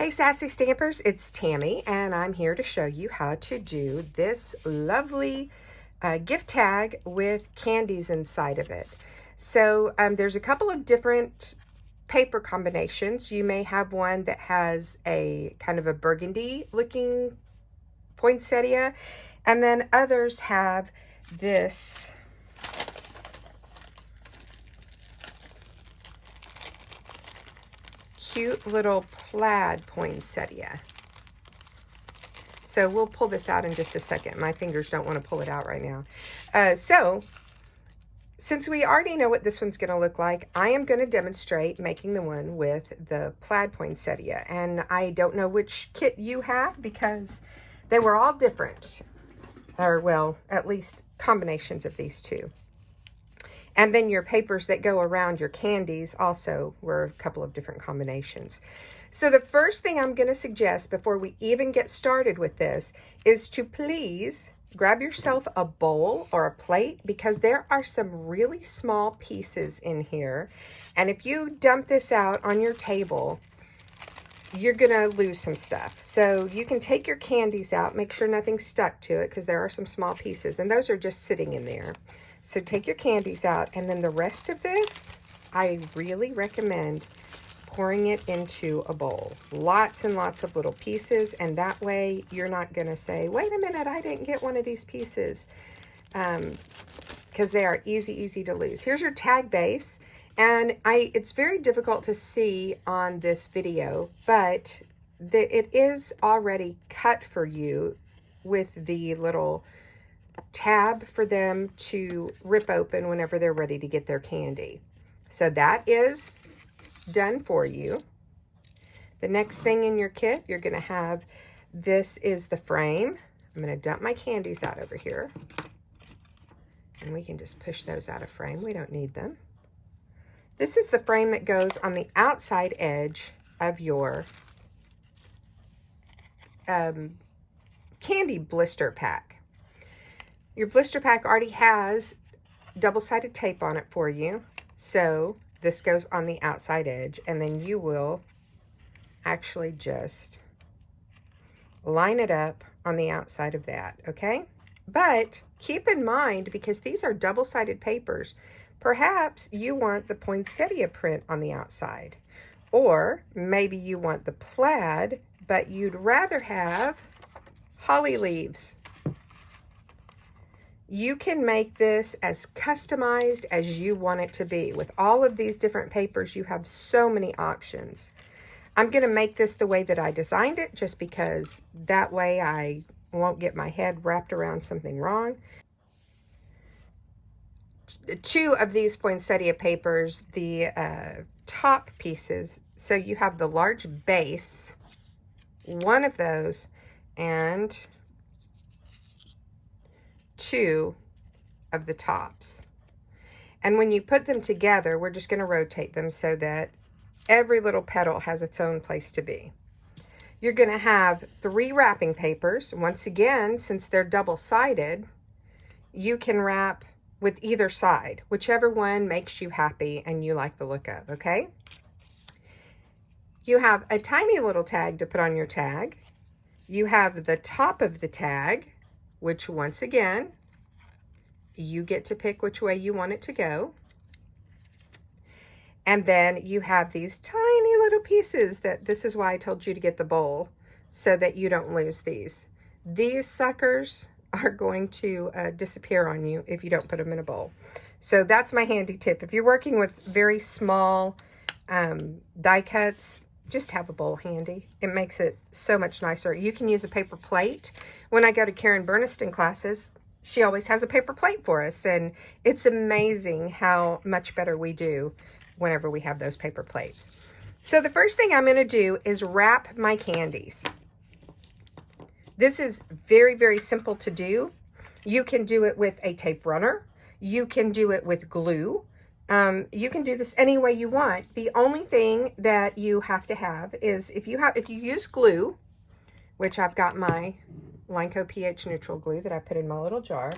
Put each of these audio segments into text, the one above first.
Hey Sassy Stampers, it's Tammy and I'm here to show you how to do this lovely gift tag with candies inside of it. So there's a couple of different paper combinations. You may have one that has a kind of a burgundy looking poinsettia, and then others have this cute little plaid poinsettia. So we'll pull this out in just a second. My fingers don't want to pull it out right now. So since we already know what this one's going to look like, I am going to demonstrate making the one with the plaid poinsettia. And I don't know which kit you have because they were all different. Or, well, at least combinations of these two. And then your papers that go around your candies also were a couple of different combinations. So the first thing I'm going to suggest before we even get started with this is to please grab yourself a bowl or a plate, because there are some really small pieces in here. And if you dump this out on your table, you're going to lose some stuff. So you can take your candies out, make sure nothing's stuck to it, because there are some small pieces and those are just sitting in there. So take your candies out, and then the rest of this, I really recommend pouring it into a bowl. Lots and lots of little pieces, and that way you're not going to say, wait a minute, I didn't get one of these pieces, because they are easy to lose. Here's your tag base, and it's very difficult to see on this video, but it is already cut for you with the little tab for them to rip open whenever they're ready to get their candy. So that is done for you. The next thing in your kit, you're going to have, this is the frame. I'm going to dump my candies out over here, and we can just push those out of frame. We don't need them. This is the frame that goes on the outside edge of your candy blister pack. Your blister pack already has double-sided tape on it for you. So this goes on the outside edge, and then you will actually just line it up on the outside of that, okay? But keep in mind, because these are double-sided papers, perhaps you want the poinsettia print on the outside. Or maybe you want the plaid, but you'd rather have holly leaves. You can make this as customized as you want it to be. With all of these different papers, you have so many options. I'm going to make this the way that I designed it, just because that way I won't get my head wrapped around something wrong. Two of these poinsettia papers, the top pieces, so you have the large base, one of those, and two of the tops. And when you put them together, we're just going to rotate them so that every little petal has its own place to be. You're going to have 3 wrapping papers. Once again, since they're double-sided, you can wrap with either side, whichever one makes you happy and you like the look of, okay? You have a tiny little tag to put on your tag. You have the top of the tag, which once again, you get to pick which way you want it to go. And then you have these tiny little pieces this is why I told you to get the bowl, so that you don't lose these. These suckers are going to disappear on you if you don't put them in a bowl. So that's my handy tip. If you're working with very small die cuts, just have a bowl handy. It makes it so much nicer. You can use a paper plate. When I go to Karen Berniston classes, she always has a paper plate for us, and it's amazing how much better we do whenever we have those paper plates. So the first thing I'm going to do is wrap my candies. This is very simple to do. You can do it with a tape runner. You can do it with glue. You can do this any way you want. The only thing that you have to have is, if you use glue, which I've got my Lineco pH neutral glue that I put in my little jar,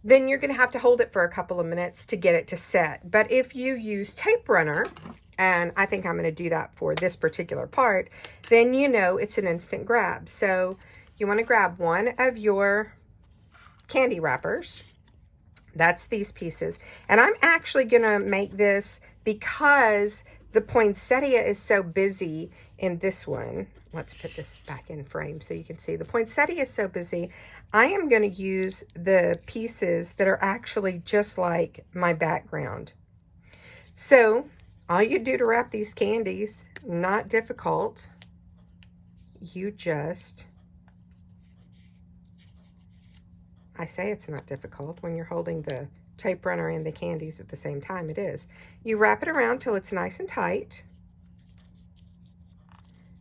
then you're going to have to hold it for a couple of minutes to get it to set. But if you use tape runner, and I think I'm going to do that for this particular part, then you know it's an instant grab. So you want to grab one of your candy wrappers. That's these pieces. And I'm actually going to make this because the poinsettia is so busy in this one. Let's put this back in frame so you can see. The poinsettia is so busy. I am going to use the pieces that are actually just like my background. So all you do to wrap these candies, not difficult. You just, I say it's not difficult when you're holding the tape runner and the candies at the same time. It is. You wrap it around till it's nice and tight.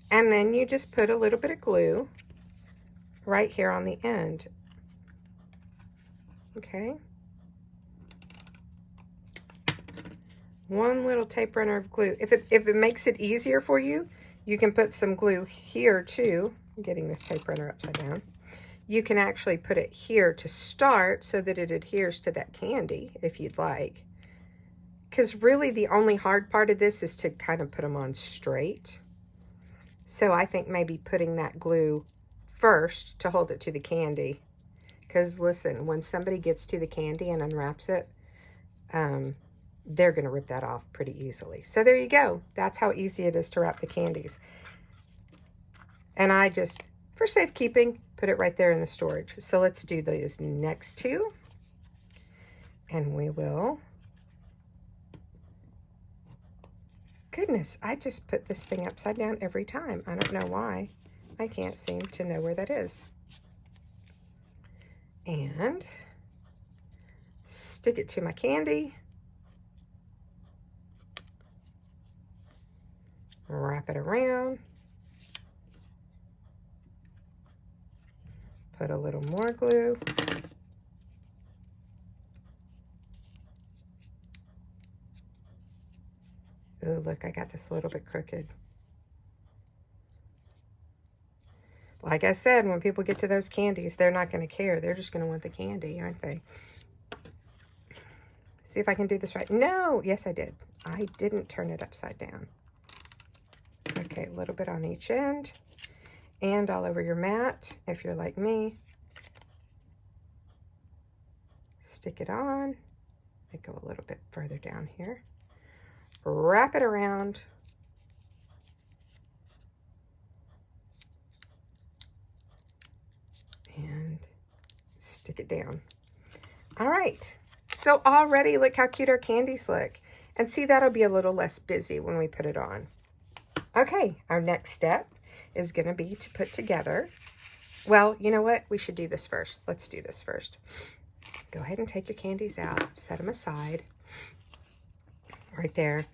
And then you just put a little bit of glue right here on the end. Okay. One little tape runner of glue. If it makes it easier for you, you can put some glue here too. I'm getting this tape runner upside down. You can actually put it here to start so that it adheres to that candy if you'd like. Because really the only hard part of this is to kind of put them on straight. So I think maybe putting that glue first to hold it to the candy. Because listen, when somebody gets to the candy and unwraps it, they're going to rip that off pretty easily. So there you go. That's how easy it is to wrap the candies. And I just, for safekeeping, put it right there in the storage. So let's do these next two. And we will. Goodness, I just put this thing upside down every time. I don't know why. I can't seem to know where that is. And stick it to my candy. Wrap it around. Put a little more glue. Oh, look, I got this a little bit crooked. Like I said, when people get to those candies, they're not going to care. They're just going to want the candy, aren't they? See if I can do this right. No, yes, I did. I didn't turn it upside down. Okay, a little bit on each end and all over your mat if you're like me. Stick it on. I go a little bit further down here. Wrap it around. And stick it down. All right. So already look how cute our candies look. And see, that'll be a little less busy when we put it on. Okay, our next step is going to be to put together. Well, you know what? We should do this first. Let's do this first. Go ahead and take your candies out. Set them aside. Right there.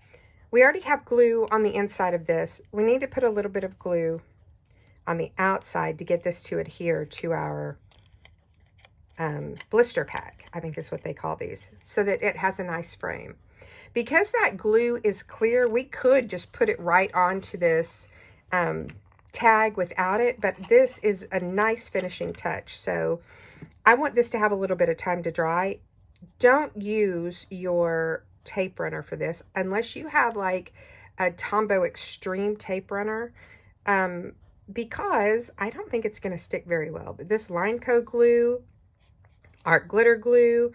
We already have glue on the inside of this. We need to put a little bit of glue on the outside to get this to adhere to our blister pack, I think is what they call these, so that it has a nice frame. Because that glue is clear, we could just put it right onto this tag without it, but this is a nice finishing touch. So I want this to have a little bit of time to dry. Don't use your tape runner for this unless you have like a Tombow Extreme tape runner, because I don't think it's going to stick very well. But this Lineco glue, art glitter glue,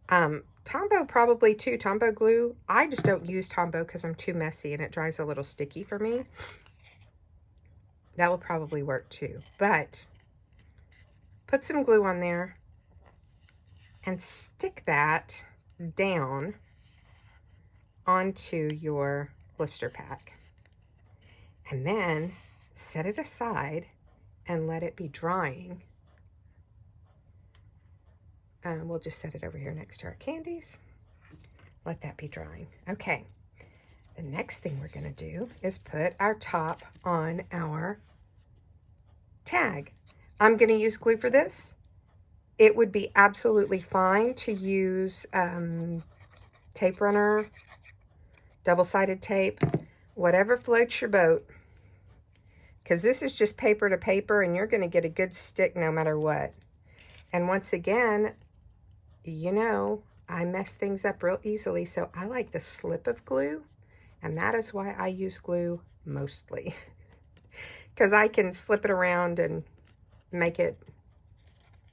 Tombow probably too, Tombow glue. I just don't use Tombow because I'm too messy and it dries a little sticky for me. That will probably work too. But put some glue on there and stick that down onto your blister pack. And then set it aside and let it be drying. We'll just set it over here next to our candies. Let that be drying. Okay. The next thing we're going to do is put our top on our tag. I'm going to use glue for this. It would be absolutely fine to use tape runner, double-sided tape, whatever floats your boat. Because this is just paper to paper and you're going to get a good stick no matter what. And once again, you know, I mess things up real easily, so I like the slip of glue And that is why I use glue mostly. Because I can slip it around and make it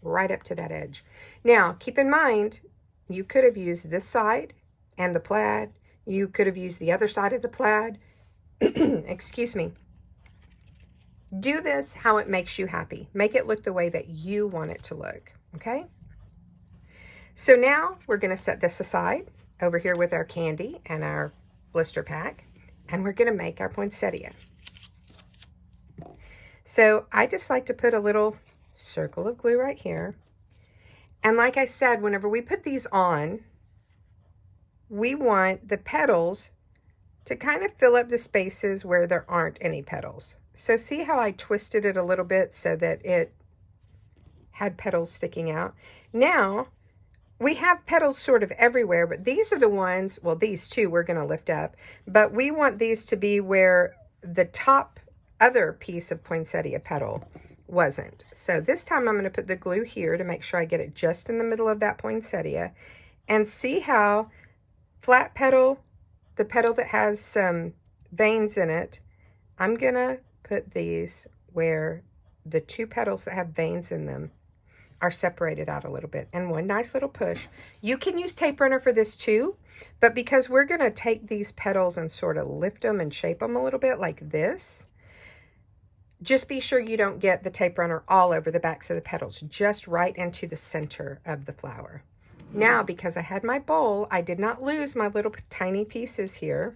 right up to that edge. Now, keep in mind, you could have used this side and the plaid. You could have used the other side of the plaid. Excuse me. Do this how it makes you happy. Make it look the way that you want it to look, okay? So now we're going to set this aside over here with our candy and our blister pack, and we're going to make our poinsettia. So I just like to put a little circle of glue right here. And like I said, whenever we put these on, we want the petals to kind of fill up the spaces where there aren't any petals. So see how I twisted it a little bit so that it had petals sticking out? Now, we have petals sort of everywhere, but these are the ones, well, these two we're going to lift up, but we want these to be where the top other piece of poinsettia petal wasn't. So this time I'm going to put the glue here to make sure I get it just in the middle of that poinsettia. And see how flat petal, the petal that has some veins in it, I'm going to put these where the two petals that have veins in them are separated out a little bit. And one nice little push. You can use tape runner for this too, but because we're going to take these petals and sort of lift them and shape them a little bit like this, just be sure you don't get the tape runner all over the backs of the petals, just right into the center of the flower. Now, because I had my bowl, I did not lose my little tiny pieces here.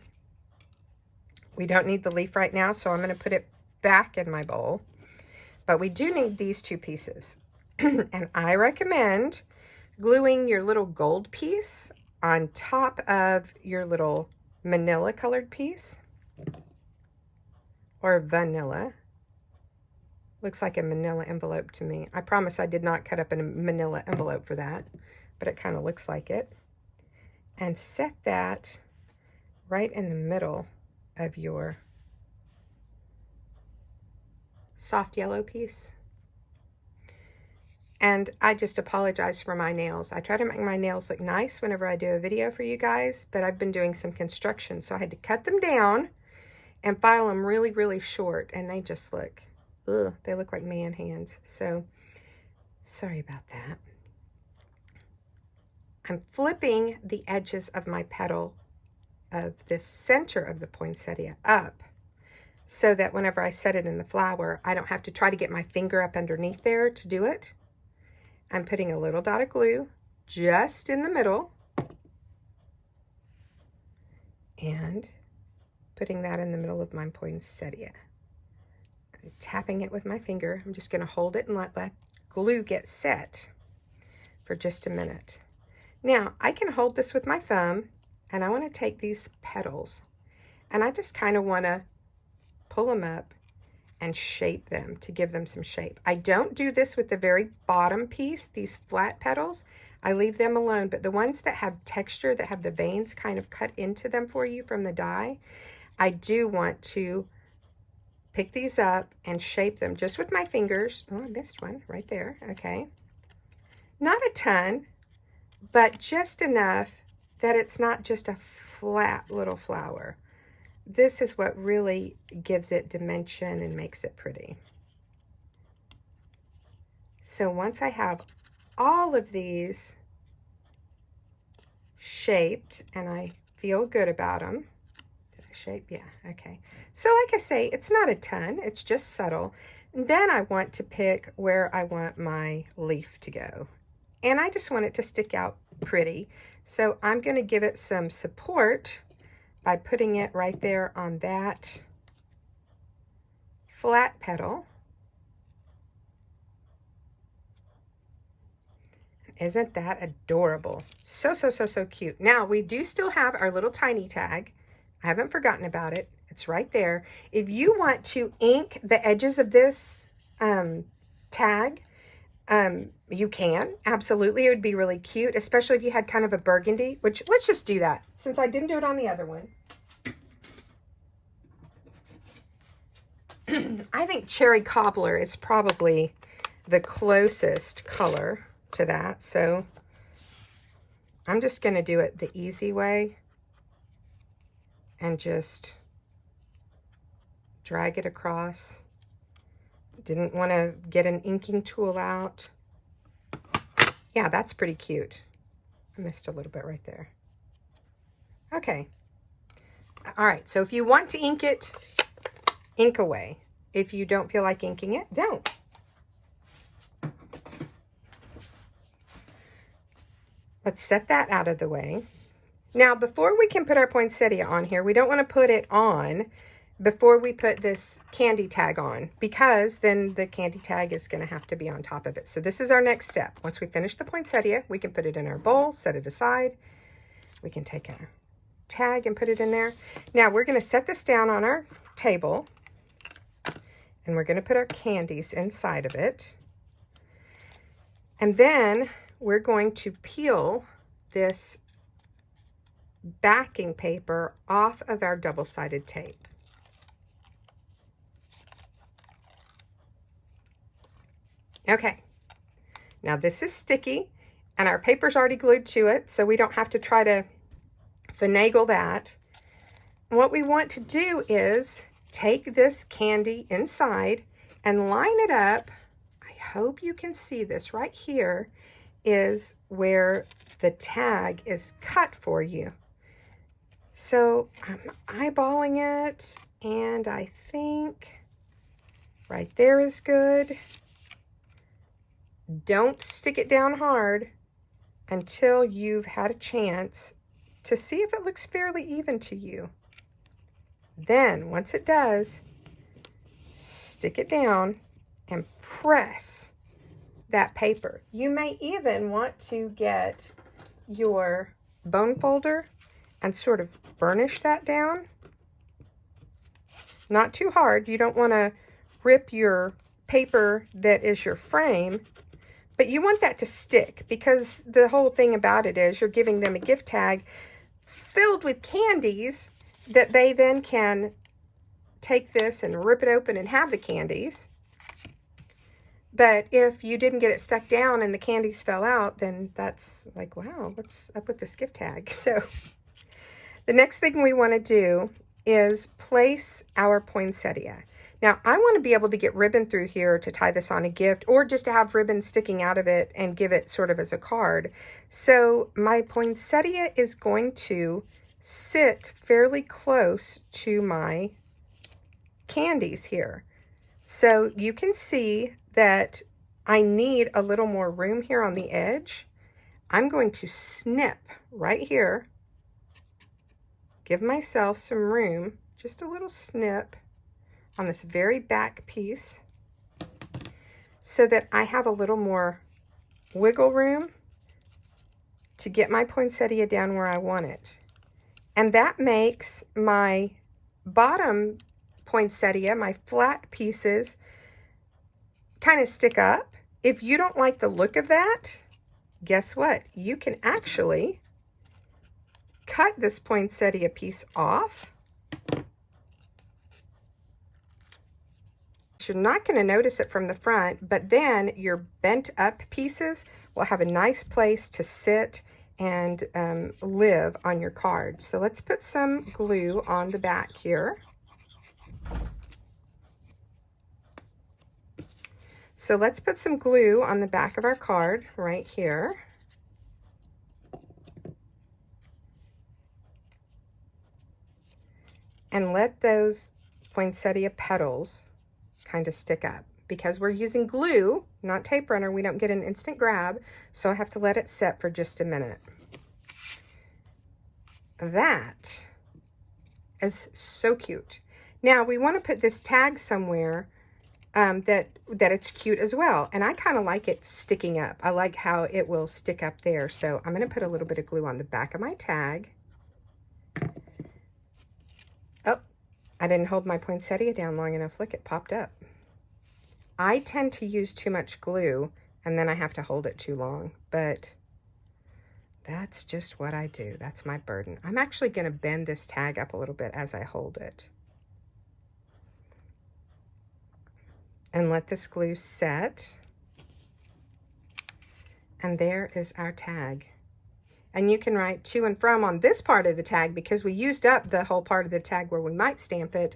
We don't need the leaf right now, so I'm going to put it back in my bowl. But we do need these two pieces. And I recommend gluing your little gold piece on top of your little manila colored piece. Or vanilla. Looks like a manila envelope to me. I promise I did not cut up a manila envelope for that, but it kind of looks like it. And set that right in the middle of your soft yellow piece. And I just apologize for my nails. I try to make my nails look nice whenever I do a video for you guys, but I've been doing some construction, so I had to cut them down and file them really, really short, and they just look, ugh, they look like man hands. So, sorry about that. I'm flipping the edges of my petal of the center of the poinsettia up so that whenever I set it in the flower, I don't have to try to get my finger up underneath there to do it. I'm putting a little dot of glue just in the middle and putting that in the middle of my poinsettia. I'm tapping it with my finger. I'm just going to hold it and let that glue get set for just a minute. Now, I can hold this with my thumb, and I want to take these petals, and I just kind of want to pull them up and shape them to give them some shape. I don't do this with the very bottom piece, these flat petals. I leave them alone, but the ones that have texture, that have the veins kind of cut into them for you from the die, I do want to pick these up and shape them just with my fingers. Oh, I missed one right there. Okay. Not a ton, but just enough that it's not just a flat little flower. This is what really gives it dimension and makes it pretty. So once I have all of these shaped and I feel good about them, did I shape? Yeah, okay. So like I say, it's not a ton, it's just subtle. And then I want to pick where I want my leaf to go. And I just want it to stick out pretty. So I'm going to give it some support by putting it right there on that flat petal. Isn't that adorable? So, so, so, so cute. Now, we do still have our little tiny tag. I haven't forgotten about it. It's right there. If you want to ink the edges of this tag, you can. Absolutely. It would be really cute, especially if you had kind of a burgundy, which let's just do that since I didn't do it on the other one. I think cherry cobbler is probably the closest color to that. So I'm just going to do it the easy way. and just drag it across. Didn't want to get an inking tool out. Yeah, that's pretty cute. I missed a little bit right there. Okay. All right, so if you want to ink it, ink away. If you don't feel like inking it, don't. Let's set that out of the way. Now, before we can put our poinsettia on here, we don't want to put it on before we put this candy tag on, because then the candy tag is going to have to be on top of it. So this is our next step. Once we finish the poinsettia, we can put it in our bowl, set it aside. We can take our tag and put it in there. Now we're going to set this down on our table, and we're going to put our candies inside of it. And then we're going to peel this backing paper off of our double-sided tape. Okay, now this is sticky and our paper's already glued to it, so we don't have to try to finagle that. What we want to do is take this candy inside and line it up. I hope you can see this. Right here is where the tag is cut for you. So I'm eyeballing it, and I think right there is good. Don't stick it down hard until you've had a chance to see if it looks fairly even to you. Then, once it does, stick it down and press that paper. You may even want to get your bone folder and sort of burnish that down. Not too hard. You don't want to rip your paper that is your frame, but you want that to stick, because the whole thing about it is you're giving them a gift tag filled with candies that they then can take this and rip it open and have the candies. But if you didn't get it stuck down and the candies fell out, then that's like, wow, what's up with this gift tag? So the next thing we want to do is place our poinsettia. Now, I want to be able to get ribbon through here to tie this on a gift, or just to have ribbon sticking out of it and give it sort of as a card. So my poinsettia is going to sit fairly close to my candies here. So you can see that I need a little more room here on the edge. I'm going to snip right here, give myself some room, just a little snip on this very back piece, so that I have a little more wiggle room to get my poinsettia down where I want it. And that makes my bottom poinsettia, my flat pieces, kind of stick up. If you don't like the look of that, guess what? You can actually cut this poinsettia piece off. You're not going to notice it from the front, but then your bent up pieces will have a nice place to sit and live on your card. So let's put some glue on the back here. So let's put some glue on the back of our card right here. And let those poinsettia petals kind of stick up. Because we're using glue, not tape runner, we don't get an instant grab, so I have to let it set for just a minute. That is so cute. Now we want to put this tag somewhere that it's cute as well, and I kind of like it sticking up. I like how it will stick up there, so I'm going to put a little bit of glue on the back of my tag. Oh, I didn't hold my poinsettia down long enough. Look, it popped up. I tend to use too much glue and then I have to hold it too long, but that's just what I do. That's my burden. I'm actually going to bend this tag up a little bit as I hold it. And let this glue set. And there is our tag. And you can write to and from on this part of the tag because we used up the whole part of the tag where we might stamp it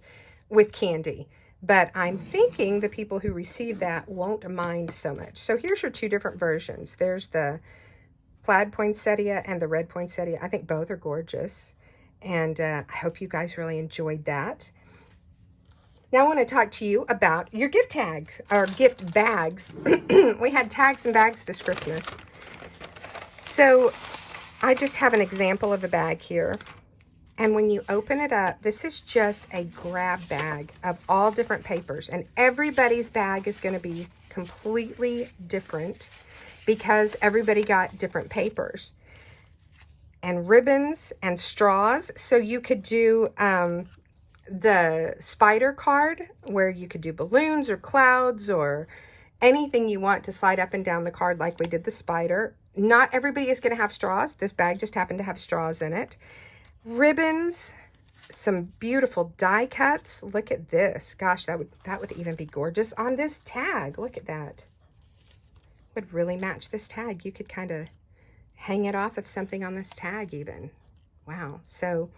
with candy. But I'm thinking the people who receive that won't mind so much. So here's your two different versions. There's the plaid poinsettia and the red poinsettia. I think both are gorgeous. And I hope you guys really enjoyed that. Now I want to talk to you about your gift tags, or gift bags. We had tags and bags this Christmas. So I just have an example of a bag here. And when you open it up, this is just a grab bag of all different papers. And everybody's bag is going to be completely different because everybody got different papers. And ribbons and straws. So you could do the spider card where you could do balloons or clouds or anything you want to slide up and down the card like we did the spider. Not everybody is going to have straws. This bag just happened to have straws in it. Ribbons, some beautiful die cuts. Look at this. Gosh, that would even be gorgeous on this tag. Look at that. Would really match this tag. You could kind of hang it off of something on this tag even. Wow. So,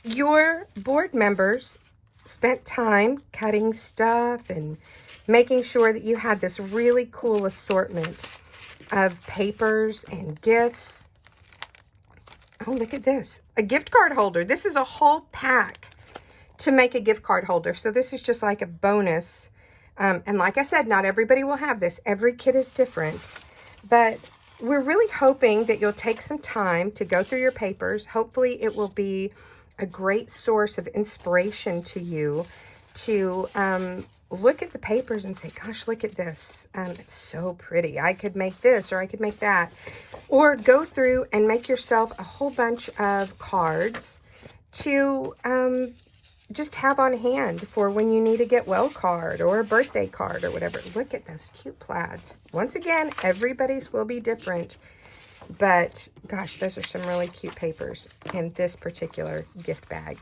your board members spent time cutting stuff and making sure that you had this really cool assortment of papers and gifts. Oh, look at this. A gift card holder. This is a whole pack to make a gift card holder. So this is just like a bonus. And like I said, not everybody will have this. Every kit is different. But we're really hoping that you'll take some time to go through your papers. Hopefully it will be a great source of inspiration to you to look at the papers and say, gosh, look at this. It's so pretty. I could make this or I could make that. Or go through and make yourself a whole bunch of cards to just have on hand for when you need a get well card or a birthday card or whatever. Look at those cute plaids. Once again, everybody's will be different. But gosh, those are some really cute papers in this particular gift bag.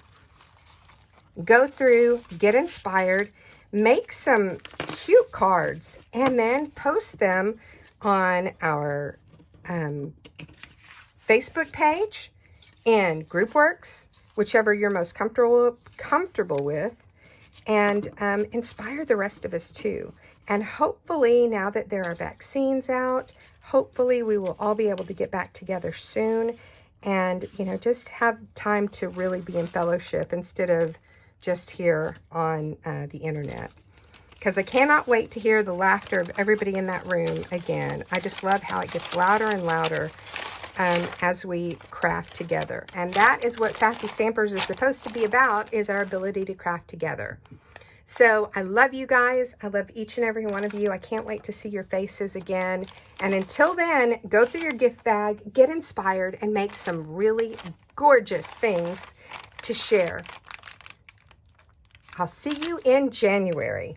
Go through, get inspired, make some cute cards, and then post them on our Facebook page and GroupWorks, whichever you're most comfortable with, and inspire the rest of us too. And hopefully, now that there are vaccines out, hopefully we will all be able to get back together soon and, you know, just have time to really be in fellowship instead of just here on the internet. Because I cannot wait to hear the laughter of everybody in that room again. I just love how it gets louder and louder as we craft together. And that is what Sassy Stampers is supposed to be about, is our ability to craft together. So I love you guys. I love each and every one of you. I can't wait to see your faces again. And until then, go through your gift bag, get inspired, and make some really gorgeous things to share. I'll see you in January.